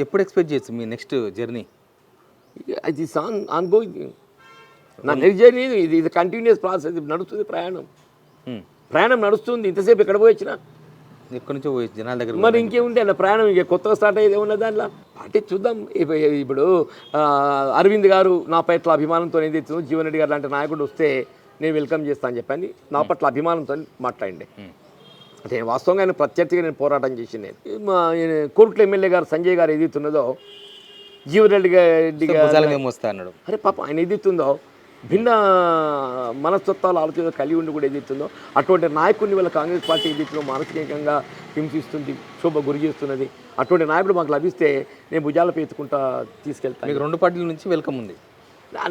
ఎప్పుడు ఎక్స్పెక్ట్ చేయొచ్చు మీ next journey? ఇది ఆన్ గోయింగ్. నా నెక్స్ట్ జర్నీ ఇది కంటిన్యూస్ ప్రాసెస్, నడుస్తుంది ప్రయాణం నడుస్తుంది. ఇంతసేపు ఎక్కడ పోయి వచ్చినా ఎక్కడి నుంచో పోయి జనాల దగ్గర మరి ఇంకేముంది అన్న ప్రయాణం, ఇక కొత్తగా స్టార్ట్ అయ్యేది ఏమన్నా దాంట్లో అంటే చూద్దాం. ఇప్పుడు అరవింద్ గారు నా పట్ల అభిమానంతో ఏదైతే జీవన్ రెడ్డి గారు లాంటి నాయకుడు వస్తే నేను వెల్కమ్ చేస్తాను అని చెప్పని నా పట్ల అభిమానంతో మాట్లాడండి. అంటే వాస్తవంగా ఆయన ప్రత్యర్థిగా నేను పోరాటం చేసి నేను కోరుట్ల ఎమ్మెల్యే గారు సంజయ్ గారు ఏదైతున్నదో జీవన్ రెడ్డి అన్నాడు. అరే పాప ఆయన ఏదైతుందో భిన్న మనస్తత్వాలు ఆలోచన కలిగి ఉండి కూడా ఏదైతుందో అటువంటి నాయకుడిని వల్ల కాంగ్రెస్ పార్టీ ఏదైతుందో మానసికంగా హింసిస్తుంది, శోభ గురి చేస్తున్నది. అటువంటి నాయకుడు మాకు లభిస్తే నేను భుజాలపై ఎత్తుకుంటా తీసుకెళ్తాను. మీకు రెండు పార్టీల నుంచి వెల్కమ్ ఉంది.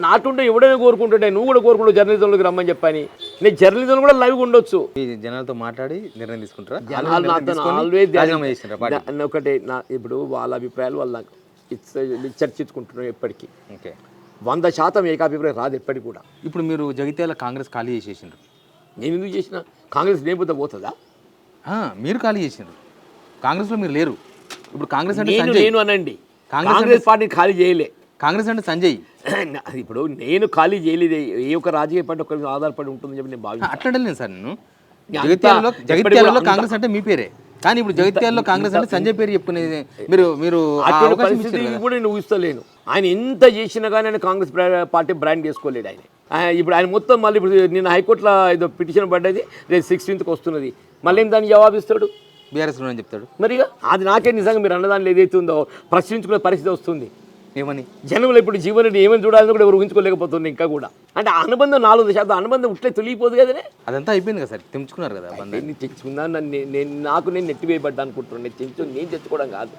నాటుంటే ఎవడైనా కోరుకుంటుంటే నువ్వు కూడా కోరుకుంటావు జర్నలిజంలోకి రమ్మని చెప్పని. నేను జర్నలిజం కూడా లైవ్ ఉండొచ్చు. ఈ జనాలతో మాట్లాడి నిర్ణయం తీసుకుంటారా? జనాలు నాతో ఆల్వేస్ ఒకటే ఇప్పుడు వాళ్ళ అభిప్రాయాలు వాళ్ళ చర్చించుకుంటున్నాం ఎప్పటికీ. ఓకే, 100% ఏకాభిప్రాయం రాదు ఎప్పటికి కూడా. ఇప్పుడు మీరు జగిత్యాల కాంగ్రెస్ ఖాళీ చేసేసిండ్రు. నేను ఎందుకు చేసిన? కాంగ్రెస్ లేకపోతే పోతుందా? మీరు ఖాళీ చేసిండ్రు, కాంగ్రెస్లో మీరు లేరు. ఇప్పుడు కాంగ్రెస్ అంటే నేను అనండి, కాంగ్రెస్ పార్టీని ఖాళీ చేయలే. కాంగ్రెస్ అంటే సంజయ్. ఇప్పుడు నేను ఖాళీ చేయలేదు. ఏ ఒక్క రాజకీయ పార్టీ ఒకరి ఆధారపడి ఉంటుందని చెప్పి నేను భావిస్తాను. అట్లా లేదు సార్. నేను జగిత్యాలలో కాంగ్రెస్ అంటే మీ పేరే, కానీ ఇప్పుడు జగిత్యాలలో కాంగ్రెస్ అంటే సంజయ్ పేరు చెప్పుకునేది మీరు పరిస్థితి కూడా నేను ఊహిస్తలేను. ఆయన ఎంత చేసినా కానీ ఆయన కాంగ్రెస్ పార్టీ బ్రాండ్ చేసుకోలేడు. ఇప్పుడు ఆయన మొత్తం మళ్ళీ ఇప్పుడు నిన్న హైకోర్టులో ఏదో పిటిషన్ పడ్డది, రేపు 16th వస్తున్నది. మళ్ళీ ఏం దానికి జవాబిస్తాడు? బీఆర్ఎస్ అని చెప్తాడు. మరిగా అది నాకే నిజంగా మీరు అన్నదాంట్లో ఏదైతే ఉందో ప్రశ్నించుకునే పరిస్థితి వస్తుంది. ఏమని జనంలో ఇప్పుడు జీవన్ రెడ్డి ఏమని చూడాలని కూడా ఎవరు ఊహించుకోలేకపోతుంది. ఇంకా కూడా అంటే అనుబంధం 4% అనుబంధం ఉట్లే తొలిగిపోదు కదనే. అదంతా అయిపోయింది కదా సార్, తెంచుకున్నారు కదా. నేను తెచ్చుకున్నా, నేను నెట్టివేయబడ్డా అనుకుంటున్నాను. నేను తెచ్చుకోవడం కాదు,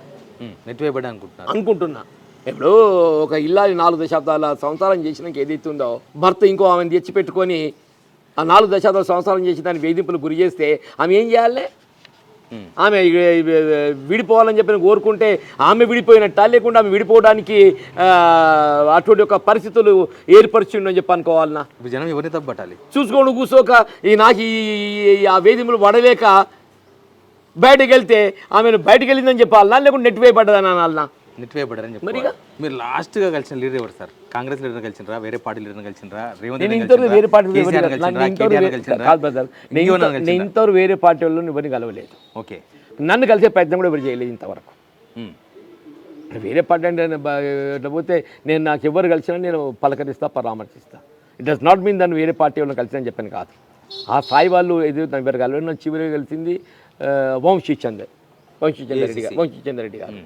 నెట్టివేయబడ్డా అనుకుంటున్నా. ఇప్పుడు ఒక ఇల్లాలి 4 దశాబ్దాల సంసారం చేసినాక ఏదైతే ఉందో భర్త ఇంకో ఆమెను తెచ్చిపెట్టుకొని ఆ 4 దశాబ్దాల సంసారం చేసి దాన్ని వేధింపులు గురి చేస్తే ఆమె ఏం చేయాలి? ఆమె విడిపోవాలని చెప్పి కోరుకుంటే ఆమె విడిపోయినట్ట, లేకుండా ఆమె విడిపోవడానికి అటువంటి ఒక పరిస్థితులు ఏర్పరిచిండని చెప్పి అనుకోవాలన్నా? జనం ఎవరిని తప్పట్టాలి? చూసుకోండి కూర్చోక నాకు ఆ వేధింపులు పడలేక బయటకు వెళ్తే ఆమెను బయటకు వెళ్ళిందని చెప్పాలన్నా, లేకుంటే నెట్టివేయబడ్డదని అనాలన్నా? నెట్టివేయబడ్డారని చెప్పి. మీరు లాస్ట్గా కలిసిన లీడర్ ఎవరు సార్? కాంగ్రెస్ లీడర్ కలిసినరా, వేరే పార్టీ లీడర్ కలిసినరా? నేను ఇంతవరకు వేరే పార్టీ వాళ్ళు ఎవరిని కలవలేదు. ఓకే, నన్ను కలిసే ప్రయత్నం కూడా ఎవరు చేయలేదు ఇంతవరకు. వేరే పార్టీ అంటే ఇట్లా పోతే నాకు ఎవరు కలిసినా నేను పలకరిస్తా, పరామర్శిస్తా. ఇట్ డస్ నాట్ మీన్ దాన్ని వేరే పార్టీ వాళ్ళని కలిసినా చెప్పాను కాదు. ఆ స్థాయి వాళ్ళు ఎదురు ఎవరు కలవలేదు. నన్ను చివరిగా కలిసింది వంశీచంద్ర రెడ్డి గారు.